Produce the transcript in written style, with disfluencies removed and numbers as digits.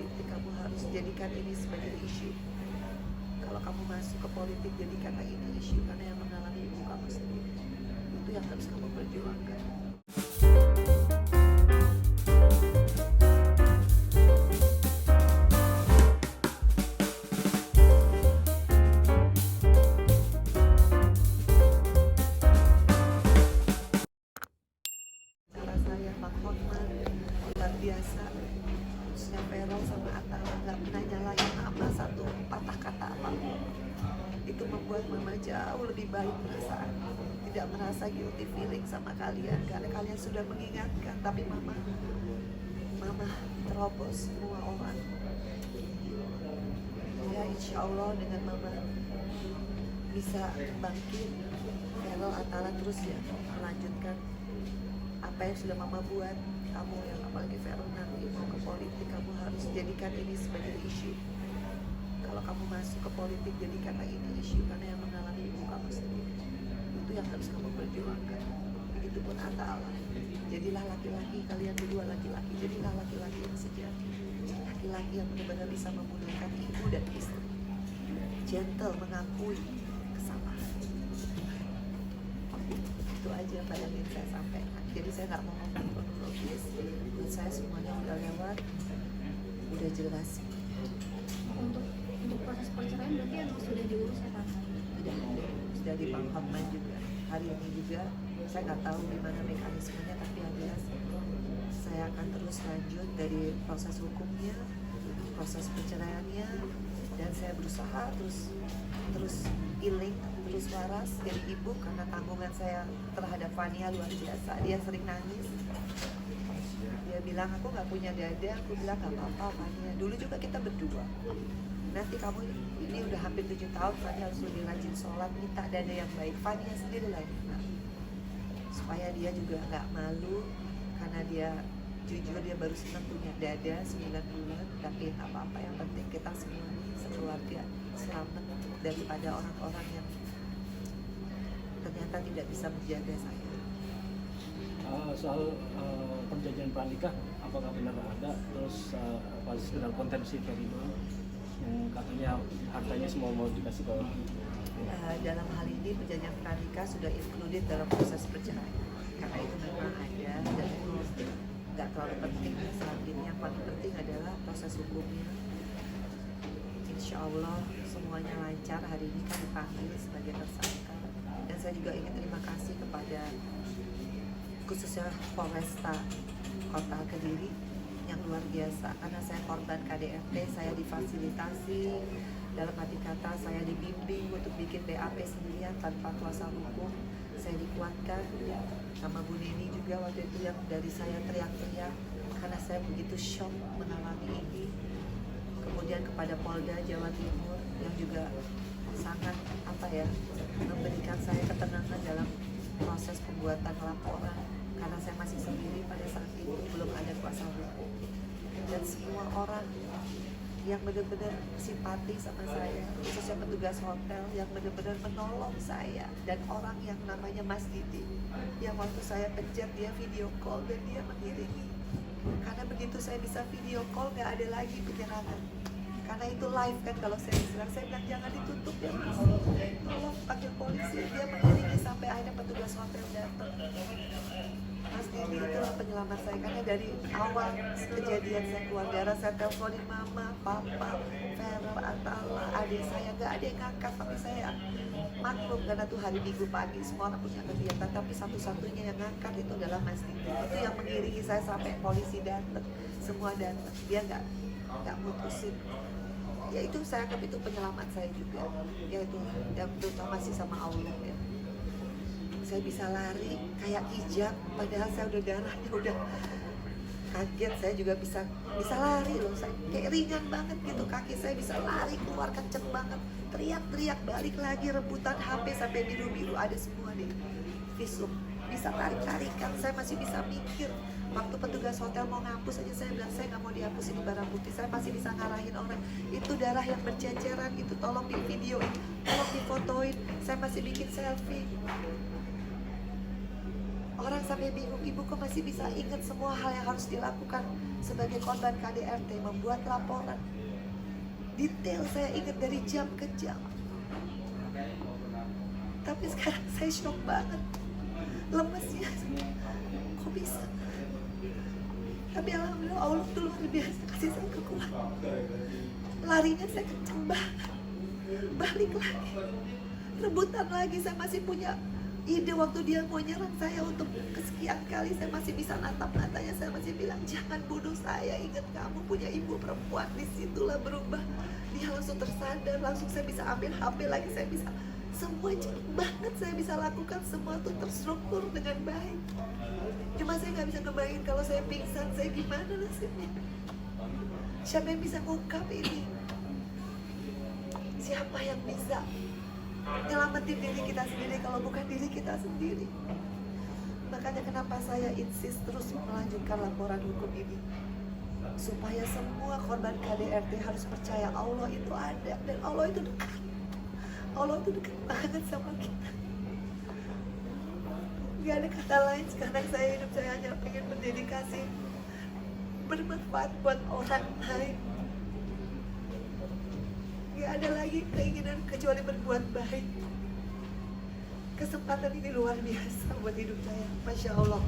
politik, kamu harus jadikan ini sebagai isu. Kalau kamu masuk ke politik, jadikanlah ini isu, karena yang mengalami ibu kamu sendiri. Itu yang harus kamu perjuangkan. Cara saya Pak Hotman luar biasa. Khususnya Feral sama Atala nggak pernah nyalain Mama satu patah kata apapun. Itu membuat Mama jauh lebih baik perasaan. Tidak merasa guilty feeling sama kalian karena kalian sudah mengingatkan, tapi Mama terobos semua orang. Ya insya Allah dengan Mama bisa bangkit, Feral, Atala terus ya melanjutkan apa yang sudah Mama buat. Kamu yang apalagi Feral nanti mau ke politik, kamu harus jadikan ini sebagai isu. Kalau kamu masuk ke politik, jadikanlah ini isu, karena yang mengalami ibu kamu sendiri. Itu yang harus kamu perjuangkan. Begitupun Atala. Jadilah laki-laki, kalian berdua laki-laki. Jadilah laki-laki yang sejati. Laki-laki yang benar-benar bisa memuliakan ibu dan istri. Gentle, mengakui kesalahan. Itu aja Mbak yang ingin saya sampaikan. Jadi saya nggak mau ngomong kronologis. Menurut saya semuanya udah lewat, udah jelas. Untuk proses perceraian berarti yang sudah diurus ya Tante? Sudah di Bang Hotman juga. Hari ini juga saya nggak tahu gimana mekanismenya, tapi yang jelas saya akan terus lanjut dari proses hukumnya, proses perceraiannya, dan saya berusaha terus healing, terus waras jadi ibu, karena tanggungan saya terhadap Fania luar biasa. Dia sering nangis, dia bilang aku nggak punya dada, aku bilang nggak apa-apa Fania, dulu juga kita berdua, nanti kamu ini udah hampir 7 tahun, Fania harus lebih rajin sholat, minta dada yang baik. Fania sendiri lagi supaya dia juga nggak malu, karena dia jujur dia baru senang punya dada 9 bulan, tapi apa-apa, yang penting kita semua sekeluarga selamat daripada orang-orang yang ternyata tidak bisa menjaga saya. Soal perjanjian pranikah, apakah benar ada? Terus apa sekedar kontensi terima yang katanya hartanya semua mau dikasih ke dalam hal ini perjanjian pranikah sudah included dalam proses perceraian, karena itu memang ada dan itu nggak terlalu penting saat ini. Yang paling penting adalah proses hukumnya. Insya Allah semuanya lancar. Hari ini kan dipanggil sebagai tersangka, dan saya juga ingin terima kasih kepada khususnya Polresta Kota Kediri yang luar biasa, karena saya korban KDRT, saya difasilitasi, dalam arti kata saya dibimbing untuk bikin BAP sendirian tanpa kuasa hukum. Saya dikuatkan sama Bu Nini juga waktu itu, yang dari saya teriak-teriak karena saya begitu shock mengalami ini. Kemudian kepada Polda Jawa Timur yang juga sangat memberikan saya ketenangan dalam proses pembuatan laporan, karena saya masih sendiri pada saat itu, belum ada kuasa hukum. Dan semua orang yang benar-benar simpati sama saya, khususnya petugas hotel yang benar-benar menolong saya, dan orang yang namanya Mas Didi, yang waktu saya pencet dia video call dan dia mengiringi, karena begitu saya bisa video call nggak ada lagi penyerangan, karena itu live kan. Kalau saya diserang, saya bilang jangan ditutup ya Mas, tolong panggil polisi. Dia mengiringi sampai akhirnya petugas hotel datang. Mas Didi itulah penyelamat saya, karena dari awal kejadian saya keluar darah, saya teleponin Mama, Papa, Feral, Atala, adik saya, nggak ada yang ngangkat, tapi saya maklum karena tuh hari Minggu pagi semua orang punya kegiatan, tapi satu-satunya yang ngangkat itu adalah Mas Didi. Itu yang mengiringi saya sampai polisi datang, semua datang, dia nggak mutusin. Ya itu saya anggap itu penyelamat saya juga, ya itu yang terutama sih sama Allah ya. Saya bisa lari kayak hijab, padahal saya udah darahnya udah kaget. Saya juga bisa lari loh, saya kayak ringan banget gitu, kaki saya bisa lari keluar kenceng banget, teriak-teriak, balik lagi rebutan HP sampai biru-biru ada semua di visum, bisa tarik-tarikan. Saya masih bisa mikir. Waktu petugas hotel mau ngapus aja saya bilang saya nggak mau dihapus ini barang bukti. Saya masih bisa ngarahin orang, itu darah yang berceceran gitu, tolong di videoin, tolong difotoin. Saya masih bikin selfie. Orang sampai bingung, ibu kok masih bisa ingat semua hal yang harus dilakukan sebagai korban KDRT, membuat laporan. Detail saya ingat dari jam ke jam. Tapi sekarang saya shock banget. Lemes ya. Kok bisa? Tapi alhamdulillah Allah tuh luar biasa kasih saya kekuatan. Larinya saya kenceng banget. Balik lagi. Rebutan lagi, saya masih punya ide waktu dia mau nyerang saya untuk kesekian kali. Saya masih bisa natap matanya, saya masih bilang jangan bunuh saya, ingat kamu punya ibu perempuan. Disitulah berubah. Dia langsung tersadar, langsung saya bisa ambil HP lagi, saya bisa semua cepet banget, saya bisa lakukan semua tuh terstruktur dengan baik. Cuma saya nggak bisa ngebayangin kalau saya pingsan, saya gimana nasibnya. Siapa yang bisa ngungkap ini? Siapa yang bisa nyelamatin diri kita sendiri kalau bukan diri kita sendiri? Makanya kenapa saya insist terus melanjutkan laporan hukum ini, supaya semua korban KDRT harus percaya Allah itu ada dan Allah itu dekat. Allah itu dekat banget sama kita. Gak ada kata lain. Sekarang saya hidup, saya hanya pengen berdedikasi, bermanfaat buat orang lain. Gak ada lagi keinginan kecuali berbuat baik. Kesempatan ini luar biasa buat hidup saya, Masya Allah.